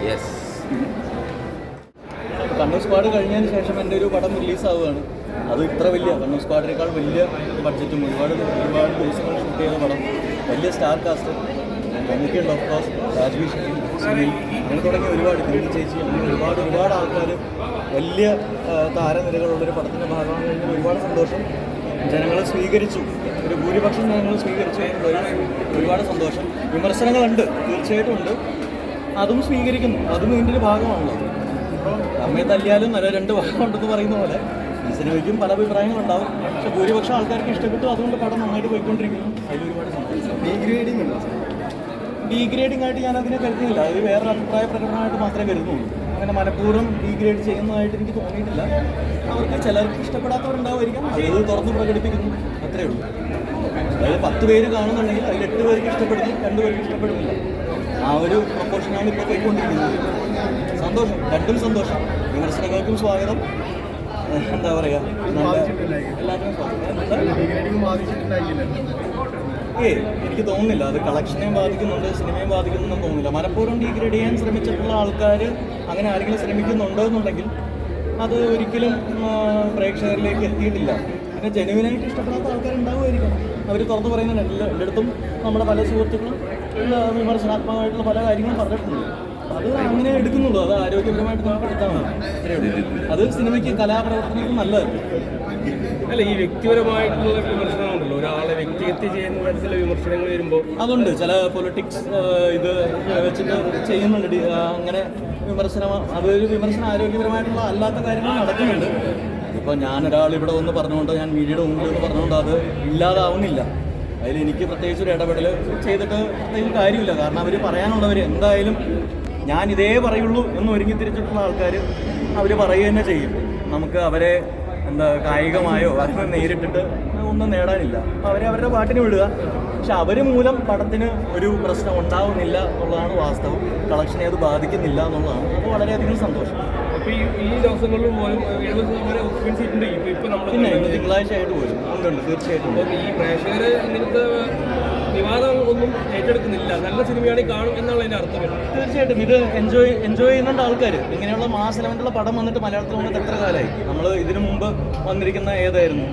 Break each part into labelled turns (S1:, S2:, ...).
S1: Yes.
S2: Kannur squad കഴിഞ്ഞതിന് ശേഷം എൻ്റെ ഒരു പടം റിലീസാവുകയാണ്. അത് ഇത്ര വലിയ കണ്ണൂർ സ്ക്വാഡിനേക്കാൾ വലിയ ബഡ്ജറ്റും ഒരുപാട് ദിവസങ്ങൾ ഷൂട്ട് ചെയ്ത പടം, വലിയ സ്റ്റാർ കാസ്റ്റ്, മമ്മൂക്കയുണ്ട്, ഓഫ് കോഴ്സ്, രാജ്വി ഷെട്ടി, സുനിൽ, അങ്ങനെ തുടങ്ങിയ ഒരുപാട് ഹിന്ദി ചേച്ചി, അങ്ങനെ ഒരുപാട് ആൾക്കാർ, വലിയ താരനിരകളുള്ളൊരു പടത്തിൻ്റെ ഭാഗമാണെന്നതിൽ ഒരുപാട് സന്തോഷം. ജനങ്ങളെ സ്വീകരിച്ചു, ഒരു ഭൂരിപക്ഷം ജനങ്ങൾ സ്വീകരിച്ചു, ഒരുപാട് സന്തോഷം. വിമർശനങ്ങളുണ്ട്, തീർച്ചയായിട്ടും ഉണ്ട്, അതും സ്വീകരിക്കുന്നു, അതും ഇതിൻ്റെ ഒരു ഭാഗമാണല്ലോ. അമ്മയെ തല്ലിയാലും നല്ല രണ്ട് ഭാഗമുണ്ടെന്ന് പറയുന്ന പോലെ ഈ സിനിമയ്ക്കും പല അഭിപ്രായങ്ങളുണ്ടാവും. പക്ഷെ ഭൂരിപക്ഷം ആൾക്കാർക്ക് ഇഷ്ടപ്പെട്ടു, അതുകൊണ്ട് പടം നന്നായിട്ട് പോയിക്കൊണ്ടിരിക്കുന്നു. അതിലൊരുപാട് സന്തോഷം. ഡീഗ്രേഡിംഗ് ആയിട്ട് ഞാൻ അതിനെ കരുതുന്നില്ല, അത് വേറൊരു അഭിപ്രായ പ്രകടനമായിട്ട് മാത്രമേ കരുതുന്നുള്ളൂ. അങ്ങനെ മനഃപൂർവ്വം ഡീഗ്രേഡ് ചെയ്യുന്നതായിട്ട് എനിക്ക് തോന്നിയിട്ടില്ല. അവർക്ക് ചിലർക്ക് ഇഷ്ടപ്പെടാത്തവരുണ്ടാവുമായിരിക്കാം, അത് തുറന്ന് പ്രകടിപ്പിക്കുന്നു, അത്രയേ ഉള്ളൂ. അതായത് 10 പേര് കാണുന്നുണ്ടെങ്കിൽ അതിൽ 8 പേർക്ക് ഇഷ്ടപ്പെടുന്നു, 2 പേർക്ക് ഇഷ്ടപ്പെടുന്നില്ല. ആ ഒരു പ്രൊപ്പോർഷനാണ് ഇപ്പോൾ പോയിക്കൊണ്ടിരിക്കുന്നത്. സന്തോഷം, രണ്ടും സന്തോഷം. വിമർശനങ്ങൾക്കും സ്വാഗതം. എന്താ പറയുക, എല്ലാത്തിനും എനിക്ക് തോന്നുന്നില്ല അത് കളക്ഷനെയും ബാധിക്കുന്നുണ്ട്, സിനിമയും ബാധിക്കുന്നുണ്ടെന്ന് തോന്നുന്നില്ല. മനഃപൂർവ്വം ഡീഗ്രേഡ് ചെയ്യാൻ ശ്രമിച്ചിട്ടുള്ള ആൾക്കാർ അങ്ങനെ ആരെങ്കിലും ശ്രമിക്കുന്നുണ്ടോ എന്നുണ്ടെങ്കിൽ അത് ഒരിക്കലും പ്രേക്ഷകരിലേക്ക് എത്തിയിട്ടില്ല. പിന്നെ ജെനുവിനായിട്ട് ഇഷ്ടപ്പെടാത്ത ആൾക്കാരുണ്ടാവുമായിരിക്കും, അവർ തുറന്നു പറയുന്നുണ്ട്. എല്ലായിടത്തും നമ്മുടെ പല സുഹൃത്തുക്കളും വിമർശനാത്മകമായിട്ടുള്ള പല കാര്യങ്ങളും പറഞ്ഞിട്ടുണ്ട്. അത് അങ്ങനെ എടുക്കുന്നുള്ളൂ, അത് ആരോഗ്യപരമായിട്ട് നമുക്ക് എടുത്താൽ മതി. അത് സിനിമയ്ക്ക് കലാപ്രവർത്തനത്തിന് നല്ലതല്ല.
S3: അല്ല, ഈ വ്യക്തിപരമായിട്ടുള്ള വിമർശനമുണ്ടല്ലോ, ഒരാളെ വ്യക്തിഹത്യ ചെയ്യുന്ന തരത്തിലുള്ള വിമർശനങ്ങൾ വരുമ്പോൾ അതുണ്ട്.
S2: ചില പൊളിറ്റിക്സ് ഇത് വെച്ചിട്ട് ചെയ്യുന്നുണ്ട് അങ്ങനെ വിമർശനം. അതൊരു വിമർശനം ആരോഗ്യപരമായിട്ടുള്ള അല്ലാത്ത കാര്യങ്ങൾ നടക്കുന്നുണ്ട്. ഇപ്പോൾ ഞാനൊരാൾ ഇവിടെ വന്ന് പറഞ്ഞുകൊണ്ട്, ഞാൻ മീഡിയയുടെ മുമ്പിൽ എന്ന് പറഞ്ഞുകൊണ്ട് അത് ഇല്ലാതാവുന്നില്ല. അതിൽ എനിക്ക് പ്രത്യേകിച്ച് ഒരു ഇടപെടൽ ചെയ്തിട്ട് എന്തെങ്കിലും കാര്യമില്ല. കാരണം അവർ പറയാനുള്ളവർ എന്തായാലും ഞാൻ ഇതേ പറയുള്ളൂ എന്ന് ഒരുങ്ങി തിരിച്ചിട്ടുള്ള ആൾക്കാർ അവർ പറയുക തന്നെ ചെയ്യും. നമുക്ക് അവരെ കായികമായോ അവരെ നേരിട്ടിട്ട് ഒന്നും നേടാനില്ല. അവരെ അവരുടെ പാട്ടിന് വിടുക. പക്ഷെ അവർ മൂലം പടത്തിന് ഒരു പ്രശ്നം ഉണ്ടാവുന്നില്ല എന്നുള്ളതാണ് വാസ്തവം. കളക്ഷനെ അത് ബാധിക്കുന്നില്ല എന്നുള്ളതാണ്. അത് വളരെയധികം സന്തോഷം.
S3: അപ്പോൾ ഈ ദിവസങ്ങളിൽ പോലും 70% ഒക്യുപ്പൻസി ഉണ്ട്. ഇപ്പോൾ നമ്മൾ
S2: പിന്നെ ഇന്ന് തിങ്കളാഴ്ച ആയിട്ട് പോലും ഉണ്ട്, തീർച്ചയായിട്ടും.
S3: ഈ പ്രേക്ഷകർ ഇങ്ങനത്തെ വിവാദം ഒന്നും ഏറ്റെടുക്കുന്നില്ല, നല്ല സിനിമയാണെങ്കിൽ കാണും എന്നാണ് അതിൻ്റെ അർത്ഥം.
S2: തീർച്ചയായിട്ടും ഇത് എൻജോയ് ചെയ്യുന്നുണ്ട് ആൾക്കാർ. ഇങ്ങനെയുള്ള മാസ് എലമെന്റുള്ള പടം വന്നിട്ട് മലയാളത്തിൽ വന്നിട്ട് എത്ര കാലമായി? നമ്മൾ ഇതിനു മുമ്പ് വന്നിരിക്കുന്ന ഏതായിരുന്നു?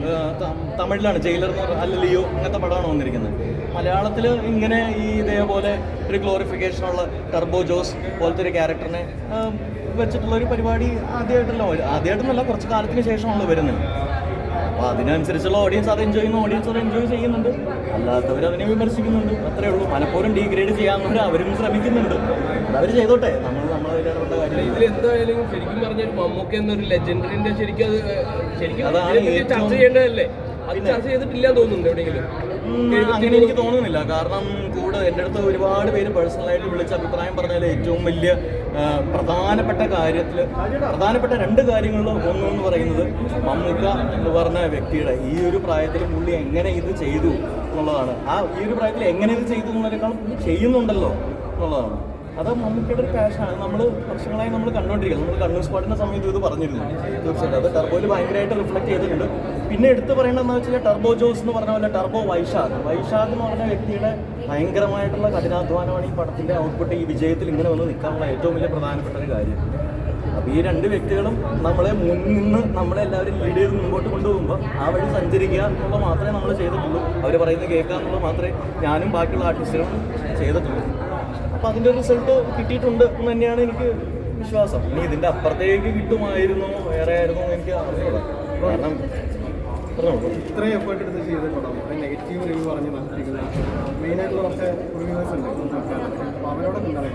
S2: തമിഴിലാണ് ജയിലർ എന്ന് പറഞ്ഞ, അല്ല ലിയോ, അങ്ങനത്തെ പടമാണ് വന്നിരിക്കുന്നത്. മലയാളത്തിൽ ഇങ്ങനെ ഈ ഇതേപോലെ ഒരു ഗ്ലോറിഫിക്കേഷനുള്ള ടർബോ ജോസ് പോലത്തെ ഒരു ക്യാരക്ടറിനെ വെച്ചിട്ടുള്ളൊരു പരിപാടി ആദ്യമായിട്ടൊന്നുമല്ല, കുറച്ച് കാലത്തിന് ശേഷമാണല്ലോ വരുന്നത്. അപ്പോൾ അതിനനുസരിച്ചുള്ള ഓഡിയൻസ് അത് എൻജോയ് ചെയ്യുന്ന ഓഡിയൻസ് അത് എൻജോയ് ചെയ്യുന്നുണ്ട്, അല്ലാത്തവർ അതിനെ വിമർശിക്കുന്നുണ്ട്, അത്രേ ഉള്ളൂ. മനഃപൂർവ്വം ഡീഗ്രേഡ് ചെയ്യാവുന്നവർ അവരും ശ്രമിക്കുന്നുണ്ട്, അതവർ ചെയ്തോട്ടെ, നമ്മളതിൽ ഇടപെട്ട കാര്യം.
S3: ഇതിൽ എന്തായാലും ശരിക്കും പറഞ്ഞാൽ മമ്മൂക്ക എന്നൊരു ലെജൻഡറിന്റെ ശരിക്കും
S2: അതാണ്
S3: ചർച്ച ചെയ്യേണ്ടതല്ലേ? അത് ചർച്ച ചെയ്തിട്ടില്ല തോന്നുന്നുണ്ട് എവിടെയെങ്കിലും?
S2: അങ്ങനെ എനിക്ക് തോന്നുന്നില്ല. കാരണം എൻ്റെ അടുത്ത് ഒരുപാട് പേര് പേഴ്സണലായിട്ട് വിളിച്ച അഭിപ്രായം പറഞ്ഞാൽ ഏറ്റവും വലിയ പ്രധാനപ്പെട്ട പ്രധാനപ്പെട്ട 2 കാര്യങ്ങളിൽ ഒന്നെന്ന് പറയുന്നത് മമ്മൂക്ക എന്ന് പറഞ്ഞ വ്യക്തിയുടെ ഈ ഒരു പ്രായത്തിൽ പുള്ളി എങ്ങനെ ഇത് ചെയ്തു എന്നുള്ളതാണ്. ഈ ഒരു പ്രായത്തിൽ എങ്ങനെ ഇത് ചെയ്തു എന്നുള്ളതിനേക്കാൾ ചെയ്യുന്നുണ്ടല്ലോ എന്നുള്ളതാണ്. അത് മമ്മൂക്കയുടെ ഒരു പാഷനാണ്. നമ്മൾ വർഷങ്ങളായി നമ്മൾ കണ്ടുകൊണ്ടിരിക്കുന്നത്. നമ്മൾ കണ്ണൂർ സ്ക്വാഡിൻ്റെ സമയത്ത് ഇത് പറഞ്ഞിരുന്നു. തീർച്ചയായിട്ടും അത് ടർബോയിൽ ഭയങ്കരമായിട്ട് റിഫ്ലക്ട് ചെയ്തിട്ടുണ്ട്. പിന്നെ എടുത്ത് പറയേണ്ടതെന്ന് വെച്ചാൽ ടർബോ ജോസ് എന്ന് പറഞ്ഞ പോലെ ടർബോ വൈശാഖ് എന്ന് പറഞ്ഞ വ്യക്തിയുടെ ഭയങ്കരമായിട്ടുള്ള കഠിനാധ്വാനമാണ് ഈ പടത്തിൻ്റെ ഔട്ട്പുട്ട് ഈ വിജയത്തിൽ ഇങ്ങനെ വന്ന് നിൽക്കാനുള്ള ഏറ്റവും വലിയ പ്രധാനപ്പെട്ട ഒരു കാര്യം. അപ്പോൾ ഈ 2 വ്യക്തികളും നമ്മളെ മുന്നിൽ നിന്ന് നമ്മളെല്ലാവരും ലീഡ് ചെയ്ത് മുമ്പോട്ട് കൊണ്ടുപോകുമ്പോൾ ആ വഴി സഞ്ചരിക്കുക എന്നുള്ളത് മാത്രമേ നമ്മൾ ചെയ്തിട്ടുള്ളൂ. അവർ പറയുന്നത് കേൾക്കുക എന്നുള്ളത് മാത്രമേ ഞാനും ബാക്കിയുള്ള ആർട്ടിസ്റ്റുകളും ചെയ്തിട്ടുള്ളൂ. അപ്പോൾ അതിൻ്റെ റിസൾട്ട് കിട്ടിയിട്ടുണ്ട് എന്ന് തന്നെയാണ് എനിക്ക് വിശ്വാസം. ഇനി ഇതിൻ്റെ അപ്പുറത്തേക്ക് കിട്ടുമായിരുന്നോ വേറെ ആയിരുന്നോ എനിക്ക് അറിഞ്ഞൂടാ. കാരണം
S4: ഇത്രയും എഫേർട്ട് എടുത്ത് ചെയ്ത പടം നെഗറ്റീവ് റിവ്യൂ പറഞ്ഞ് നടത്തിക്കുന്ന മെയിനായിട്ടുള്ള കുറച്ച് റിവ്യൂവേഴ്സ് ഉണ്ട്. അപ്പോൾ അവരോടൊക്കെ എന്താണ്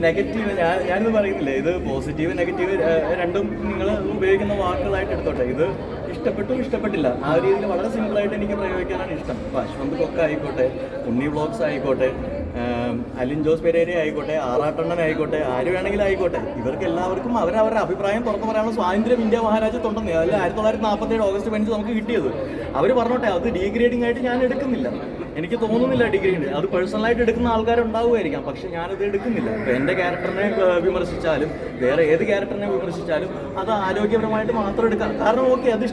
S2: നെഗറ്റീവ് ഞാനിത് പറയുന്നില്ല. ഇത് പോസിറ്റീവ് നെഗറ്റീവ് രണ്ടും നിങ്ങൾ ഉപയോഗിക്കുന്ന വാക്കുകളായിട്ട് എടുത്തോട്ടെ. ഇത് ഇഷ്ടപ്പെട്ടില്ല ആ ഒരു രീതിയിൽ വളരെ സിമ്പിളായിട്ട് എനിക്ക് പ്രയോഗിക്കാനാണ് ഇഷ്ടം. ഇപ്പോൾ അശ്വന്ത് കൊക്ക ആയിക്കോട്ടെ, ഉണ്ണി വ്ളോഗ്സ് ആയിക്കോട്ടെ, അലിൻ ജോസ് പെരേര ആയിക്കോട്ടെ, ആറാട്ടണ്ണൻ ആയിക്കോട്ടെ, ആര് വേണമെങ്കിലും ആയിക്കോട്ടെ, ഇവർക്ക് എല്ലാവർക്കും അവരവരുടെ അഭിപ്രായം തുറന്നു പറയാനുള്ള സ്വാതന്ത്ര്യം ഇന്ത്യ മഹാരാജ്യത്തുണ്ടെന്നേ. അതിൽ 1947 ഓഗസ്റ്റ് 15 നമുക്ക് കിട്ടിയത്. അവർ പറഞ്ഞോട്ടെ, അത് ഡീഗ്രേഡിംഗ് ആയിട്ട് ഞാൻ എടുക്കുന്നില്ല. എനിക്ക് തോന്നുന്നില്ല ഡിഗ്രീഡ്. അത് പേഴ്സണലായിട്ട് എടുക്കുന്ന ആൾക്കാരുണ്ടാവുമായിരിക്കാം, പക്ഷെ ഞാനത് എടുക്കുന്നില്ല. ഇപ്പോൾ എൻ്റെ ക്യാരക്ടറിനെ വിമർശിച്ചാലും വേറെ ഏത് ക്യാരക്ടറിനെ വിമർശിച്ചാലും അത് ആരോഗ്യപരമായിട്ട് മാത്രം എടുക്കാം. കാരണം ഓക്കെ, അത്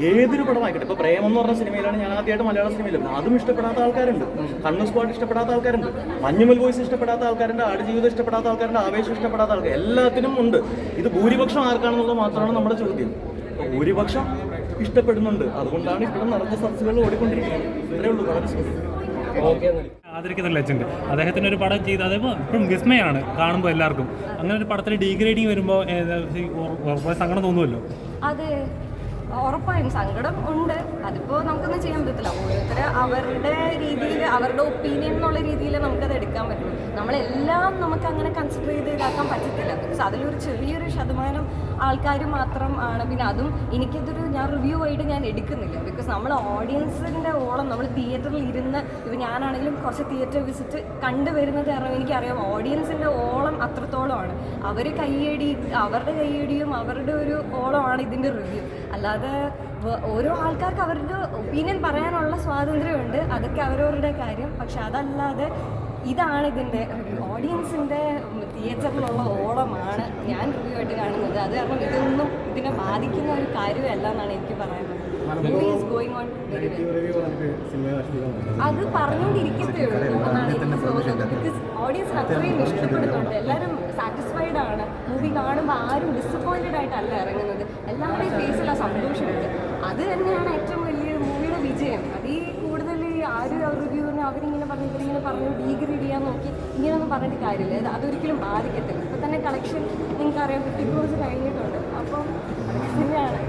S2: ഏതൊരു പടമായിക്കോട്ടെ, ഇപ്പോൾ പ്രേമം എന്ന് പറഞ്ഞ സിനിമയിലാണ് ഞാൻ ആദ്യമായിട്ട് മലയാള സിനിമയിൽ അതും ഇഷ്ടപ്പെടാത്ത ആൾക്കാരുണ്ട്, കണ്ണൂർ സ്ക്വാഡ് ഇഷ്ടപ്പെടാത്ത ആൾക്കാരുണ്ട്, മഞ്ഞുമൽ ബോയ്സ് ഇഷ്ടപ്പെടാത്ത ആൾക്കാരുണ്ട്, ആടുജീവിതം ഇഷ്ടപ്പെടാത്ത ആൾക്കാരുണ്ട്, ആവേശം ഇഷ്ടപ്പെടാത്ത ആൾക്കാർ, എല്ലാത്തിനും ഉണ്ട്. ഇത് ഭൂരിപക്ഷം ആർക്കാണെന്നുള്ളത് മാത്രമാണ് നമ്മുടെ ചോദ്യം. ഭൂരിപക്ഷം ഇഷ്ടപ്പെടുന്നുണ്ട്, അതുകൊണ്ടാണ് ഇവിടെ നിറഞ്ഞ സദസ്സുകൾ ഓടിക്കൊണ്ടിരിക്കുന്നത്. ഇത്രയേ ഉള്ളൂ, വളരെ സിമ്പിൾ.
S5: ആദരിക്കുന്ന ലെജൻഡ് അദ്ദേഹത്തിന് ഒരു പടം ചെയ്ത് അതേപോലെ ഇപ്പം വിസ്മയാണ് കാണുമ്പോൾ എല്ലാവർക്കും. അങ്ങനെ ഒരു പടത്തിൽ ഡീഗ്രേഡിങ് വരുമ്പോൾ സങ്കടം തോന്നുമല്ലോ.
S6: അതെ, ഉറപ്പായും സങ്കടം ഉണ്ട്. അതിപ്പോൾ നമുക്കൊന്നും ചെയ്യാൻ പറ്റത്തില്ല. ഓരോരുത്തർ അവരുടെ രീതിയിൽ, അവരുടെ ഒപ്പീനിയൻ എന്നുള്ള രീതിയിൽ നമുക്കത് എടുക്കാൻ പറ്റുള്ളൂ. നമ്മളെല്ലാം നമുക്ക് അങ്ങനെ കൺസിഡർ ചെയ്ത് ഇതാക്കാൻ പറ്റത്തില്ല. ബിക്കോസ് അതിലൊരു ചെറിയൊരു ശതമാനം ആൾക്കാർ മാത്രം ആണ്. പിന്നെ അതും ഞാൻ റിവ്യൂ ആയിട്ട് ഞാൻ എടുക്കുന്നില്ല. ബിക്കോസ് നമ്മൾ ഓഡിയൻസിൻ്റെ ഓളം, നമ്മൾ തിയേറ്ററിൽ ഇരുന്ന്, ഇപ്പോൾ ഞാനാണെങ്കിലും കുറച്ച് തിയേറ്റർ വിസിറ്റ് കണ്ടുവരുന്നത് കാരണം എനിക്കറിയാം ഓഡിയൻസിൻ്റെ ഓളം അത്രത്തോളമാണ്. അവരുടെ കയ്യടിയും അവരുടെ ഒരു ഓളമാണ് ഇതിൻ്റെ റിവ്യൂ. അല്ലാതെ ഓരോ ആൾക്കാർക്ക് അവരുടെ ഒപ്പീനിയൻ പറയാനുള്ള സ്വാതന്ത്ര്യമുണ്ട്, അതൊക്കെ അവരവരുടെ കാര്യം. പക്ഷെ അതല്ലാതെ ഇതാണ് ഇതിൻ്റെ ഓഡിയൻസിൻ്റെ തിയേറ്ററിലുള്ള ഓളമാണ് ഞാൻ റിവ്യൂ ആയിട്ട് കാണുന്നത്. അത് കാരണം ഇതൊന്നും ഇതിനെ ബാധിക്കുന്ന ഒരു കാര്യമല്ല എന്നാണ് എനിക്ക് പറയാനുള്ളത്. Movie is going on very well. അത് പറഞ്ഞുകൊണ്ടിരിക്കത്തേ ഉള്ളൂ എന്നാണ് എനിക്ക് തോന്നുന്നത്. ബിക്കോസ് ഓഡിയൻസിന് അത്രയും ഇഷ്ടപ്പെടുന്നുണ്ട്, എല്ലാവരും സാറ്റിസ്ഫൈഡ് ആണ്. മൂവി കാണുമ്പോൾ ആരും ഡിസപ്പോയിൻറ്റഡ് ആയിട്ടല്ല ഇറങ്ങുന്നത്, എല്ലാവരുടെയും ഫേസിൽ ആ സന്തോഷമുണ്ട്. അത് തന്നെയാണ് ഏറ്റവും വലിയ മൂവിയുടെ വിജയം. അതിൽ കൂടുതൽ ആരും റിവ്യൂവിന് അവരിങ്ങനെ പറഞ്ഞു ഡീഗ്രേഡ് ചെയ്യാൻ നോക്കി ഇങ്ങനെയൊന്നും പറഞ്ഞിട്ട് കാര്യമില്ല. അതൊരിക്കലും ബാധിക്കത്തില്ല. ഇപ്പോൾ തന്നെ കളക്ഷൻ നിങ്ങൾക്കറിയാം 50 crores കഴിഞ്ഞിട്ടുണ്ട്. അപ്പം അതൊക്കെ തന്നെയാണ്.